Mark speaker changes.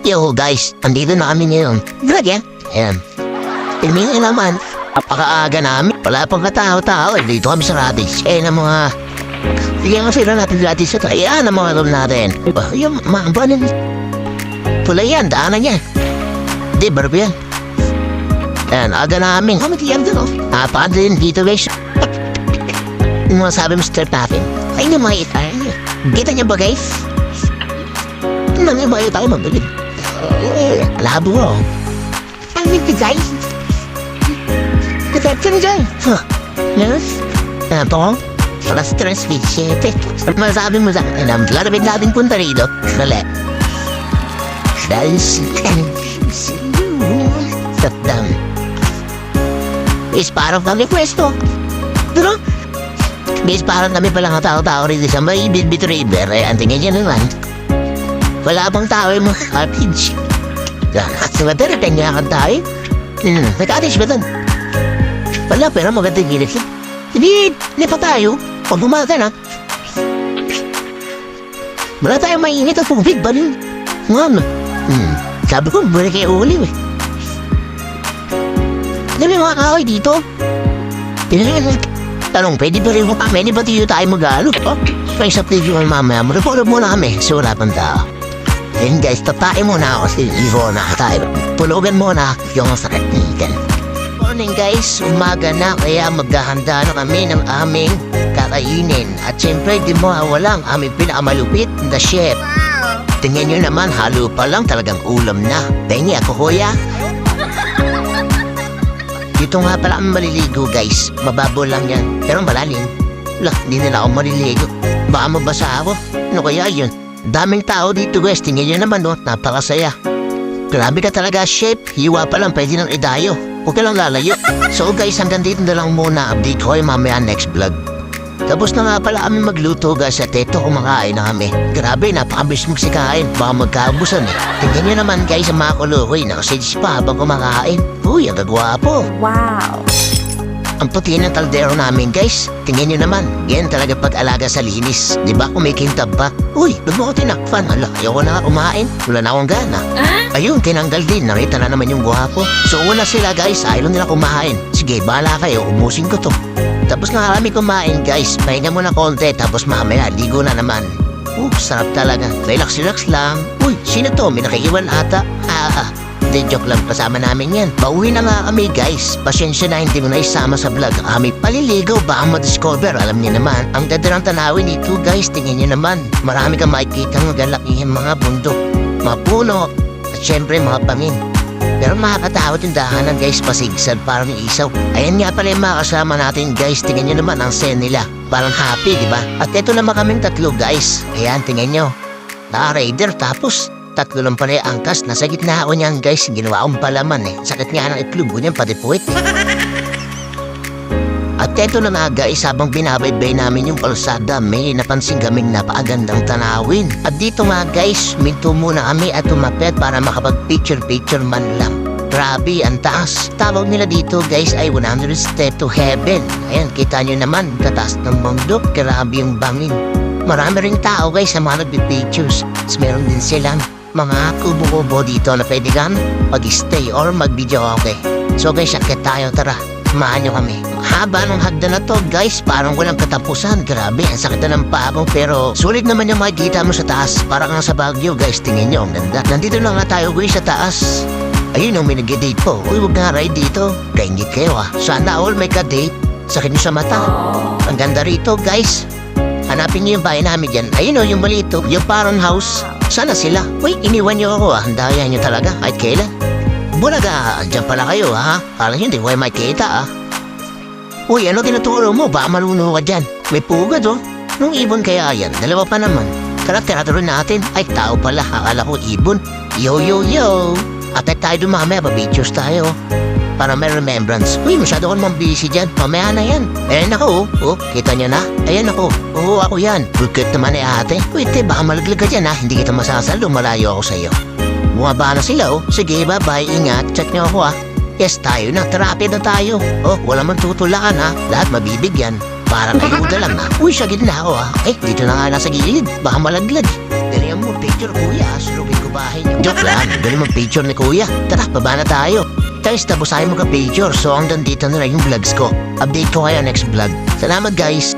Speaker 1: Yo guys, andito na kami ngayon. Grabe, ayan. Ilmingin naman, napakaaga namin. Wala pang katao-tao. Dito kami sa cottage. Na mga... Sige nga sila natin cottage ito. Ayan ang mga room natin. Yung mga banin. Pula yan, daanan yan. Di, barbo yan. Ayan, aga namin. Kami diyan dito. Paano din dito guys? Yung mga sabi mo strip natin. Ay na mga itay. Kita niya ba guys? Ano yung mga itay mabilin? Labo ko. Ang hindi guys. Katapsan dyan. Yes? Ano po? Para stress with shit. Masabi mo sa akin, larabig natin punta rito. Dali. Dahil stop down. Is parang kami pwesto. Diba? Bis parang kami palang tao-tao rito sa may Bit River. Ang tingin niya naman. Wala bang tao yung mga cottage? Sa matera, kanya kang tayo. May cottage ba doon? Wala, pero magandang gilid lang. Hindi pa tayo. Pag bumaga na. Wala tayong mainit at tubig ba rin? Nga, sabi ko, buli kayo uliw eh. Ano may mga kahoy dito? Tanong, pwede ba rin mo kami? Di ba tayo mag-alo? Kaya sa preview ng mamaya, mag-report muna kami. So, wala pang tao. Ayun guys, tatain muna ako si Ivo na tayo. Pulugan muna yung sakit niyan. Morning guys, umaga na kaya maghahanda na kami ng aming kakainin. At syempre di mo walang aming pinakamalupit na chef. Tingnan nyo naman, halo pa lang talagang ulam na. Pengi ako kuya. Dito nga pala ang maliligo guys. Mababo lang yan, pero malalim. Wala, hindi nila ako maliligo. Baka mabasa ako. Ano kaya yun? Daming tao dito guys, tingnan nyo naman no, napakasaya. Grabe ka talaga chef, hiwa pa lang pwede nang idayo. Huwag ka lang lalayo. So guys, hanggang dito na lang muna, update ko kayo mamaya next vlog. Tapos na nga pala kami magluto guys at eto kumakain na kami. Grabe, napakabilis magsikain, baka magkaubusan eh. Tingnan nyo naman guys ang mga kulukoy, nakasidis pa habang kumakain. Uy, ang gagwapo.
Speaker 2: Wow!
Speaker 1: Ang puti ng kaldero namin guys. Tingnan nyo naman, ganyan talaga pag-alaga sa linis. Diba kung may kintab pa? Uy, ba't mo ko tinakpan? Hala, ayoko na nga kumain. Wala na akong gana. Ayun, tinanggal din. Nakita na naman yung guwapo. So una sila guys, ayaw nila kumain. Sige, bahala kayo, ubusin ko to. Tapos na kami kumain guys. Pahinga muna konti, tapos mamaya, ligo na naman. Sarap talaga. Relax lang. Uy, sino to? May nakiiwan ata. Hindi, joke lang, kasama namin yan. Pauwi na nga kami guys. Pasensya na hindi mo na isama sa vlog. Kami paliligaw, baka ma-discover. Alam niyo naman, ang ganda ng tanawin dito guys. Tingnan niyo naman, marami kang makikita ng galakihin mga bundok, mga puno, at syempre mga pamin. Pero makakatakot yung dahanan guys, pasigsad parang isaw. Ayan nga pala yung mga kasama natin guys. Tingnan niyo naman ang sen nila. Parang happy, di ba? At eto naman kaming tatlo guys. Ayan, tingnan niyo. Raider, tapos tatlo lang pala yung angkas. Nasa gitna ako niyan guys. Ginawa akong palaman eh. Sakit nga ng itlog ko niyan, pati puwit. At eto na nga guys, habang binabaybay namin yung kalsada, may napansin kaming napakagandang tanawin. At dito nga guys, minto muna kami at tumapet para makapag-picture man lang. Grabe, ang taas. Tawag nila dito guys ay 100 step to heaven. Ayan, kita nyo naman, kataas ng bundok. Grabe yung bangin. Marami ring tao guys na mga nagpipictures. Tapos meron din silang mga kubo-kubo dito na pwede kang mag-stay or mag-video okay. So guys, akit tayo, tara. Samahan nyo kami. Haba ng hagdan na to guys, parang walang katapusan. Grabe, ang sakit na ng paa mo, pero sulit naman yung makikita mo sa taas. Parang nga sa Baguio guys, tingin nyo, ang ganda. Nandito na nga tayo guys sa taas. Ayun yung may nag-date po. Uy, huwag nga ride dito. Kaingit kayo Sana all may ka-date. Sakit nyo sa mata. Ang ganda rito guys. Hanapin nyo yung bahay namin dyan. Ayun yung malito, yung parang house. Sana sila. Uy, iniwan nyo ako Ang daya nyo talaga, kahit kailan. Bulaga, dyan pala kayo Kala nyo hindi ko kayo makikita Uy, ano tinuturo mo? Baka maluno ka dyan. May pugad Nung ibon kaya yan, dalawa pa naman. Tara, tinaturo natin. Ay, tao pala. Akala ko ibon. Yo. At tayo dumamaya, pa-videos tayo para may remembrance. Uy, masyado ko naman busy dyan. Mamaya na yan. Ayan ako kita nyo na? Ayan ako. Oo, ako yan. Bukit naman ate. Uy, baka malaglag ka dyan Hindi kita masasalo. Malayo ako sa'yo. Bumaba na sila Sige, bye-bye. Ingat. Check nyo ako Yes, tayo na. Therapy na tayo. Wala man tutulakan Lahat mabibigyan. Parang ayuda lang ha. Uy, sa gitna ako ha. Eh, dito na nga nasa gilid. Baka malaglag. Dali mo picture kuya. Sulubin ko bahay niyo. Joke lang. Dali mo picture ni kuya. Tara, baba na tayo. Guys, tapos tayo magka-picture. So hanggang dito na lang yung vlogs ko. Update ko kayo next vlog. Salamat guys.